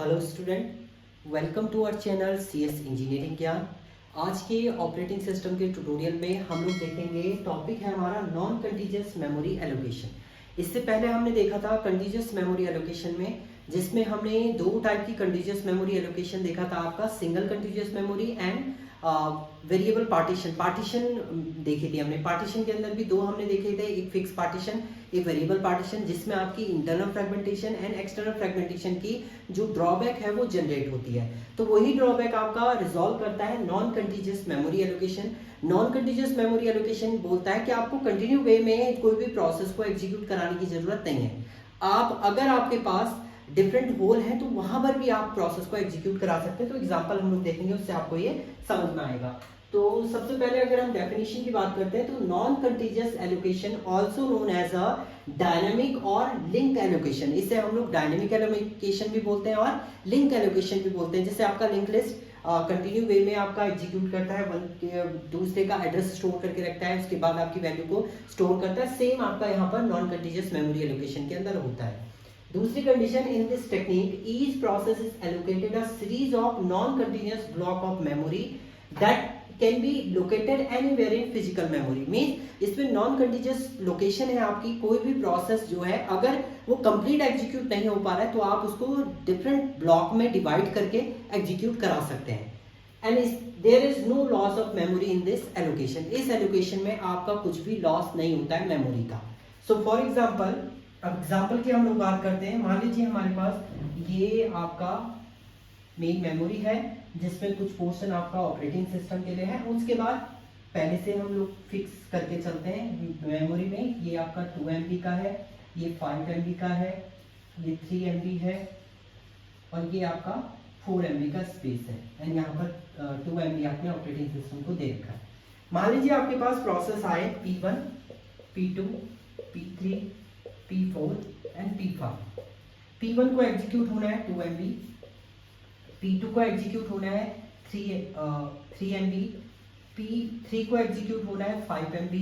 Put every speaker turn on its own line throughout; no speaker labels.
Hello student, welcome to our channel CS engineering Gyan. आज के operating system के tutorial में हम लोग देखेंगे, टॉपिक है हमारा नॉन कंटीजियस मेमोरी एलोकेशन। इससे पहले हमने देखा था कंटीजियस मेमोरी एलोकेशन में, जिसमें हमने दो टाइप की कंटीजियस मेमोरी एलोकेशन देखा था, आपका single contiguous memory and variable partition देखी थी हमने। पार्टीशन के अंदर भी दो हमने देखे थे, एक फिक्स पार्टीशन, एक वेरिएबल पार्टीशन, जिसमें आपकी internal fragmentation and external fragmentation की जो ड्रॉबैक है वो जनरेट होती है। तो वही ड्रॉबैक आपका रिजॉल्व करता है non contiguous memory allocation. Non contiguous memory allocation बोलता है कि आपको कंटिन्यू वे में कोई भी प्रोसेस को एग्जीक्यूट कराने की जरूरत नहीं है। आप अगर आपके पास डिफरेंट होल है तो वहां पर भी आप प्रोसेस को एग्जीक्यूट करा सकते हैं। तो एग्जांपल हम लोग देखेंगे, उससे आपको ये समझ में आएगा। तो सबसे पहले अगर हम डेफिनेशन की बात करते हैं तो non contiguous allocation also known as a dynamic और लिंक एलोकेशन, इसे हम लोग डायनामिक एलोकेशन भी बोलते हैं और लिंक एलोकेशन भी बोलते हैं। जैसे आपका लिंक लिस्ट कंटिन्यू वे में आपका एग्जीक्यूट करता है, दूसरे का एड्रेस स्टोर करके रखता है, उसके बाद आपकी वैल्यू को स्टोर करता है। सेम आपका यहाँ पर नॉन कंटीजियस मेमोरी एलोकेशन के अंदर होता है। दूसरी condition, in this technique each process is allocated a series of non continuous block of memory that can be located anywhere in physical memory. Means इसमें नॉन कंटीन्यूअस लोकेशन है आपकी, कोई भी प्रोसेस जो है अगर वो कंप्लीट एग्जीक्यूट नहीं हो पा रहा है तो आप उसको डिफरेंट ब्लॉक में डिवाइड करके एग्जीक्यूट करा सकते हैं। And there is no loss of memory in this allocation. इस एलोकेशन में आपका कुछ भी लॉस नहीं होता है मेमोरी का। सो फॉर एग्जाम्पल, अब एग्जाम्पल की हम लोग बात करते हैं। मान लीजिए हमारे पास ये आपका मेन मेमोरी है जिसमें कुछ पोर्शन आपका ऑपरेटिंग सिस्टम के लिए है। उसके बाद पहले से हम लोग फिक्स करके चलते हैं मेमोरी में, ये आपका 2 MB का है, ये 5 MB का है, ये 3 MB है और ये आपका 4 MB का स्पेस है। एंड यहाँ पर 2 MB आपने ऑपरेटिंग सिस्टम को दे रखा है। मान लीजिए आपके पास प्रोसेस आए P1, P2, P3, P4 and P5। P1 को एग्जीक्यूट होना है 2 MB, P2 को एग्जीक्यूट होना है 3 MB, P3 को एग्जीक्यूट होना है 5 MB,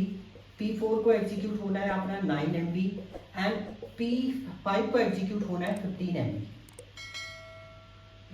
P4 को एग्जीक्यूट होना है अपना 9 MB एंड P5 को एग्जीक्यूट होना है 15 MB।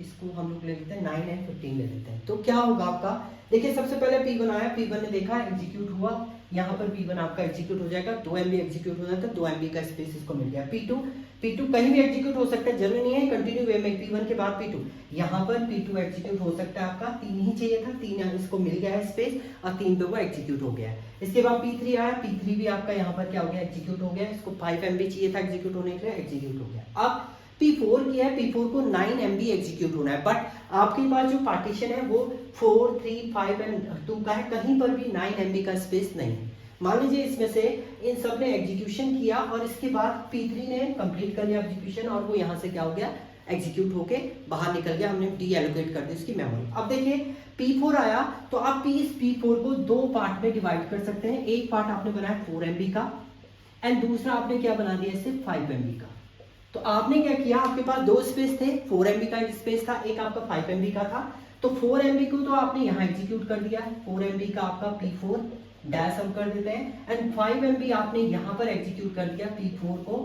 इसको हम लोग ले लेते हैं 9 एंड 15 ले लेते हैं। तो क्या होगा आपका, देखिए सबसे पहले P1 आया, P1 ने देखा एग्जीक्यूट हुआ, यहाँ पर P1 आपका एग्जीक्यूट हो जाएगा, 2 MB एग्जीक्यूट हो जाता है, 2 MB का स्पेस इसको मिल गया। P2 कहीं भी एग्जीक्यूट हो सकता है, जरूरी नहीं है कंटिन्यू वे में P1 के बाद P2। यहाँ पर P2 एग्जीक्यूट हो सकता है आपका, 3 ही चाहिए था, 3 इसको मिल गया है स्पेस और 3 पे वो एग्जीक्यूट हो गया है। इसके बाद P3 आया, P3 भी आपका यहाँ पर क्या हो गया, एग्जीक्यूट हो गया। इसको 5 MB चाहिए था एग्जीक्यूट होने के लिए, एग्जीक्यूट हो गया। अब P4 की है, P4 को 9 MB एग्जीक्यूट होना है, बट आपके पास जो पार्टीशन है वो 4, 3, 5 एंड 2 का है, कहीं पर भी 9 MB का स्पेस नहीं है। मान लीजिए इसमें से इन सब ने एग्जीक्यूशन किया और इसके बाद P3 ने कंप्लीट कर लिया एग्जीक्यूशन और वो यहाँ से क्या हो गया, एग्जीक्यूट होके बाहर निकल गया, हमने डी एलोकेट कर दी उसकी मेमोरी। अब देखिए P4 आया तो आप इस P4 को दो पार्ट में डिवाइड कर सकते हैं। एक पार्ट आपने बनाया 4 MB का एंड दूसरा आपने क्या बना दिया इसे 5 MB का। तो आपने क्या किया, आपके पास दो स्पेस थे, 4 MB का एक स्पेस था, एक आपका 5 MB का था। तो 4 MB को तो आपने यहाँ एग्जीक्यूट कर दिया, 4 MB का आपका P4 डैश हम कर देते हैं एंड 5 MB आपने यहाँ पर एग्जीक्यूट कर दिया P4 को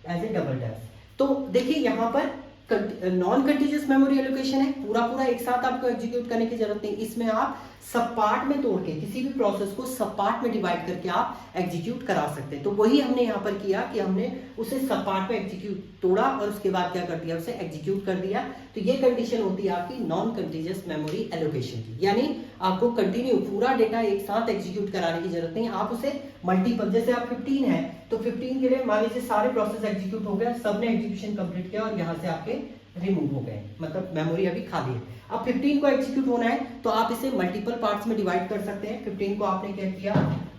एज ए डबल डैश। तो देखिए यहाँ पर नॉन कंटीजियस मेमोरी एलोकेशन है, पूरा एक साथ आपको एग्जीक्यूट करने की जरूरत नहीं। इसमें आप सब पार्ट में तोड़ के किसी भी प्रोसेस को सब पार्ट में डिवाइड करके आप एग्जीक्यूट करा सकते हैं। तो वही हमने यहाँ पर किया कि हमने उसे सब पार्ट में एग्जीक्यूट तोड़ा और उसके बाद क्या कर दिया, उसे एग्जीक्यूट कर दिया। तो ये कंडीशन होती है आपकी नॉन कंटीजियस मेमोरी एलोकेशन की, यानी आपको कंटिन्यू पूरा डेटा एक साथ एग्जीक्यूट कराने की जरूरत नहीं, आप उसे मल्टीपल, जैसे आप 15 है तो 15 के लिए मान लीजिए सारे प्रोसेस एग्जीक्यूट हो गए, सबने एग्जीक्यूशन कंप्लीट किया और यहाँ से आपके रिमूव हो गए, मतलब मेमोरी अभी खाली है। अब 15 को एग्जीक्यूट होना है तो आप इसे मल्टीपल पार्ट्स में डिवाइड कर सकते हैं। 15 को आपने क्या किया,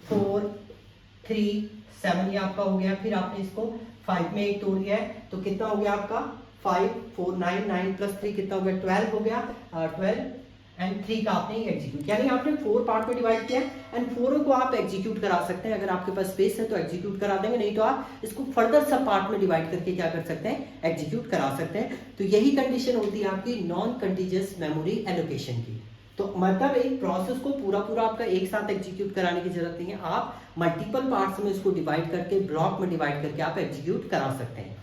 4, 3, 7 ये आपका हो गया, फिर आपने इसको 5 में एक तोड़ दिया है तो कितना हो गया आपका 5, 4, 9 प्लस 3 कितना हो गया 12 हो गया, 12 एंड 3 का आपने एग्जीक्यूट, यानी आपने 4 पार्ट में डिवाइड किया एंड 4 को आप एग्जीक्यूट करा सकते हैं। अगर आपके पास स्पेस है तो एग्जीक्यूट करा देंगे, नहीं तो आप इसको फर्दर सब पार्ट में डिवाइड करके क्या कर सकते हैं, एग्जीक्यूट करा सकते हैं। तो यही कंडीशन होती है आपकी नॉन कंटीजियस मेमोरी एलोकेशन की। तो मतलब एक प्रोसेस को पूरा आपका एक साथ एग्जीक्यूट कराने की जरूरत नहीं है, आप मल्टीपल पार्ट्स में इसको डिवाइड करके, ब्लॉक में डिवाइड करके आप एग्जीक्यूट करा सकते हैं।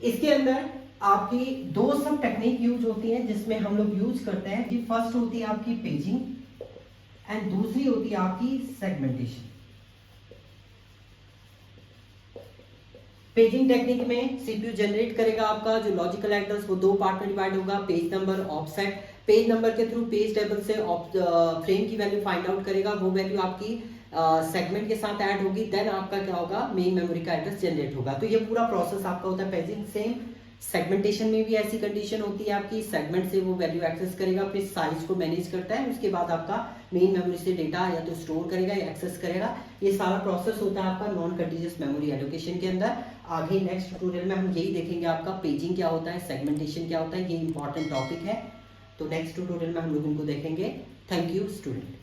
इसके अंदर आपकी दो सब टेक्निक यूज होती हैं जिसमें हम लोग यूज करते हैं। फर्स्ट होती है आपकी पेजिंग एंड दूसरी होती है आपकी सेगमेंटेशन। पेजिंग टेक्निक में सीपीयू जनरेट करेगा आपका जो लॉजिकल एड्रेस, वो दो पार्ट में डिवाइड होगा, page number, offset. Page number के थ्रू पेज टेबल से फ्रेम की वैल्यू फाइंड आउट करेगा, वो वैल्यू आपकी सेगमेंट के साथ ऐड होगी, देन आपका क्या होगा, मेन मेमोरी का एड्रेस जनरेट होगा। तो ये पूरा प्रोसेस आपका होता है पेजिंग। सेम सेगमेंटेशन में भी ऐसी कंडीशन होती है आपकी, सेगमेंट से वो वैल्यू एक्सेस करेगा, फिर साइज को मैनेज करता है, उसके बाद आपका मेन मेमोरी से डेटा या तो स्टोर करेगा या एक्सेस करेगा। ये सारा प्रोसेस होता है आपका नॉन कंटीन्यूअस मेमोरी एलोकेशन के अंदर। आगे नेक्स्ट ट्यूटोरियल में हम यही देखेंगे आपका पेजिंग क्या होता है, सेगमेंटेशन क्या होता है, ये इंपॉर्टेंट टॉपिक है। तो नेक्स्ट ट्यूटोरियल में हम लोग इनको देखेंगे। Thank you student.